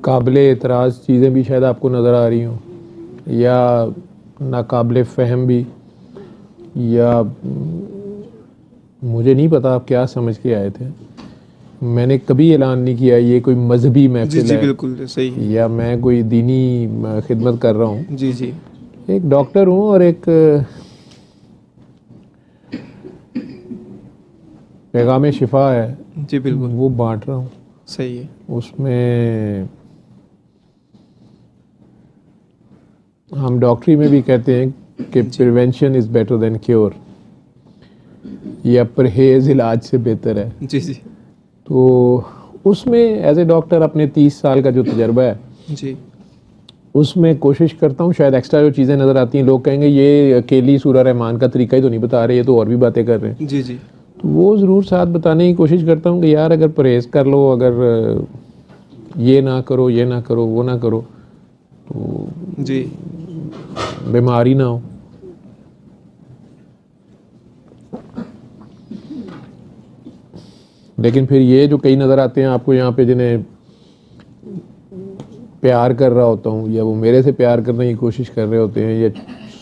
قابل اعتراض چیزیں بھی شاید آپ کو نظر آ رہی ہوں، یا ناقابل فہم بھی، یا مجھے نہیں پتا آپ کیا سمجھ کے آئے تھے. میں نے کبھی اعلان نہیں کیا یہ کوئی مذہبی محفل ہے، بالکل صحیح، یا میں کوئی دینی خدمت کر رہا ہوں. جی ایک ڈاکٹر ہوں اور ایک پیغام شفا ہے جی بالکل وہ بانٹ رہا ہوں. صحیح ہے. اس میں ہم ڈاکٹری میں بھی کہتے ہیں کہ prevention is better than cure, یا پرہیز علاج سے بہتر ہے. جی تو اس میں ایز اے ڈاکٹر اپنے 30 سال کا جو تجربہ ہے جی اس میں کوشش کرتا ہوں، شاید ایکسٹرا جو چیزیں نظر آتی ہیں لوگ کہیں گے یہ اکیلی سورہ رحمان کا طریقہ ہی تو نہیں بتا رہے، یہ تو اور بھی باتیں کر رہے ہیں. جی تو وہ ضرور ساتھ بتانے کی کوشش کرتا ہوں کہ یار اگر پرہیز کر لو، اگر یہ نہ کرو، یہ نہ کرو، وہ نہ کرو، تو جی بیماری نہ ہو. لیکن پھر یہ جو کئی نظر آتے ہیں آپ کو یہاں پہ جنہیں پیار کر رہا ہوتا ہوں، یا وہ میرے سے پیار کرنے کی کوشش کر رہے ہوتے ہیں، یا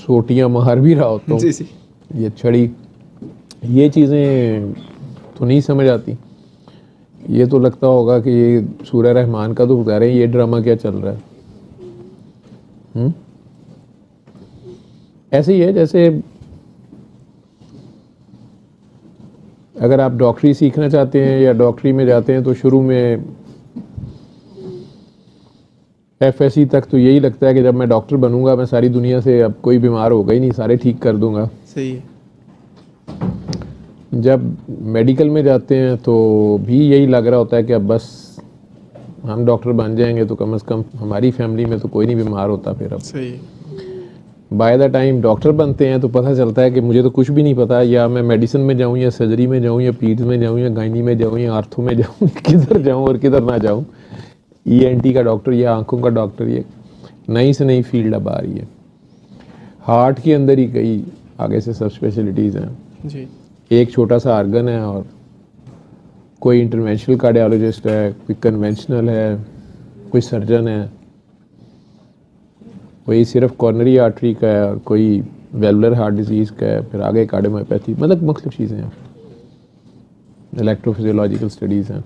سوٹیاں مار بھی رہا ہوتا ہوں، جی یہ چھڑی، یہ چیزیں تو نہیں سمجھ آتی. یہ تو لگتا ہوگا کہ یہ سورہ رحمان کا تو بتا رہے ہیں، یہ ڈرامہ کیا چل رہا ہے. ایسے ہی ہے جیسے اگر آپ ڈاکٹری سیکھنا چاہتے ہیں یا ڈاکٹری میں جاتے ہیں تو شروع میں ایف ایس سی تک تو یہی لگتا ہے کہ جب میں ڈاکٹر بنوں گا میں ساری دنیا سے اب کوئی بیمار ہوگا ہی نہیں، سارے ٹھیک کر دوں گا. صحیح ہے. جب میڈیکل میں جاتے ہیں تو بھی یہی لگ رہا ہوتا ہے کہ اب بس ہم ڈاکٹر بن جائیں گے تو کم از کم ہماری فیملی میں تو کوئی نہیں بیمار ہوتا. پھر اب صحیح. بائی دا ٹائم ڈاکٹر بنتے ہیں تو پتہ چلتا ہے کہ مجھے تو کچھ بھی نہیں پتا، یا میں میڈیسن میں جاؤں، یا سرجری میں جاؤں، یا پیڈز میں جاؤں، یا گائنی میں جاؤں، یا آرتھو میں جاؤں، کدھر جاؤں اور کدھر نہ جاؤں. ای این ٹی کا ڈاکٹر یا آنکھوں کا ڈاکٹر، یہ نئی سے نئی فیلڈ اب آ رہی ہے. ہارٹ کے اندر ہی کئی آگے سے سب اسپیشلٹیز ہیں. جی ایک چھوٹا سا آرگن ہے اور کوئی انٹرونشنل کارڈیالوجسٹ ہے، کوئی کنونشنل ہے، کوئی سرجن ہے، کوئی صرف کارنری آرٹری کا ہے، اور کوئی ویلولر ہارٹ ڈیزیز کا ہے، پھر آگے کارڈیومائیپیتھی، مطلب مختلف چیزیں ہیں، الیکٹرو فزیولوجیکل اسٹڈیز ہیں.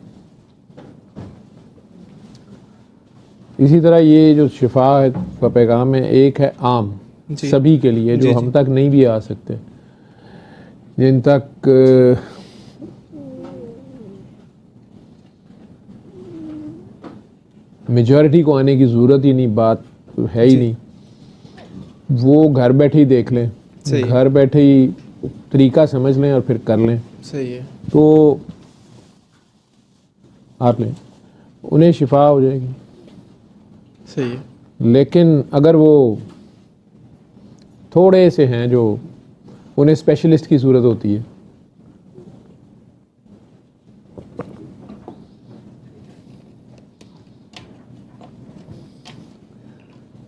اسی طرح یہ جو شفا کا پیغام ہے ایک ہے عام سبھی کے لیے جو ہم تک نہیں بھی آ سکتے، جن تک میجورٹی کو آنے کی ضرورت ہی نہیں، بات ہے ہی نہیں، وہ گھر بیٹھے ہی دیکھ لیں، گھر بیٹھے ہی طریقہ سمجھ لیں اور پھر کر لیں. صحیح ہے. تو آپ لیں انہیں شفا ہو جائے گی. صحیح ہے. لیکن اگر وہ تھوڑے سے ہیں جو انہیں اسپیشلسٹ کی ضرورت ہوتی ہے،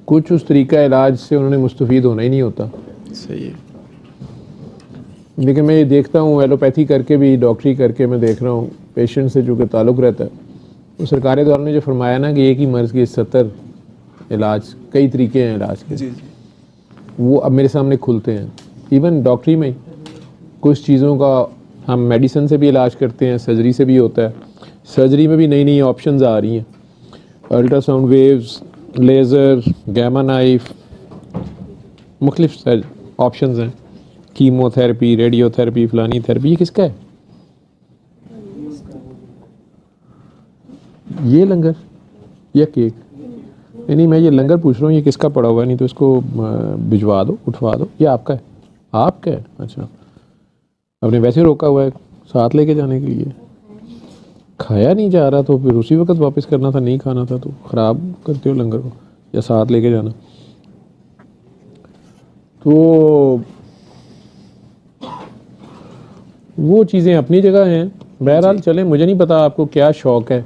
کچھ اس طریقہ علاج سے انہوں نے مستفید ہونا ہی نہیں ہوتا. صحیح ہے. لیکن میں یہ دیکھتا ہوں ایلوپیتھی کر کے بھی، ڈاکٹری کر کے میں دیکھ رہا ہوں پیشنٹ سے جو کہ تعلق رہتا ہے، وہ سرکاری دور میں جو فرمایا نا کہ ایک ہی مرض کی 70 علاج، کئی طریقے ہیں علاج کے، وہ اب میرے سامنے کھلتے ہیں. ایون ڈاکٹری میں کچھ چیزوں کا ہم میڈیسن سے بھی علاج کرتے ہیں، سرجری سے بھی ہوتا ہے. سرجری میں بھی نئی نئی آپشنز آ رہی ہیں، ultra sound waves, laser, گیما knife, مختلف آپشنز ہیں، کیمو تھراپی، ریڈیو تھراپی، فلانی تھراپی. یہ کس کا ہے؟ یہ لنگر یا کیک؟ نہیں میں یہ لنگر پوچھ رہا ہوں، یہ کس کا پڑا ہوا ہے؟ نہیں تو اس کو بھجوا دو، اٹھوا دو. یہ آپ کا ہے؟ آپ کا ہے؟ اچھا، آپ نے ویسے روکا ہوا ہے ساتھ لے کے جانے کے لیے؟ کھایا نہیں جا رہا تو پھر اسی وقت واپس کرنا تھا، نہیں کھانا تھا تو خراب کرتے ہو لنگر کو، یا ساتھ لے کے جانا. تو وہ چیزیں اپنی جگہ ہیں. بہرحال چلیں، مجھے نہیں پتا آپ کو کیا شوق ہے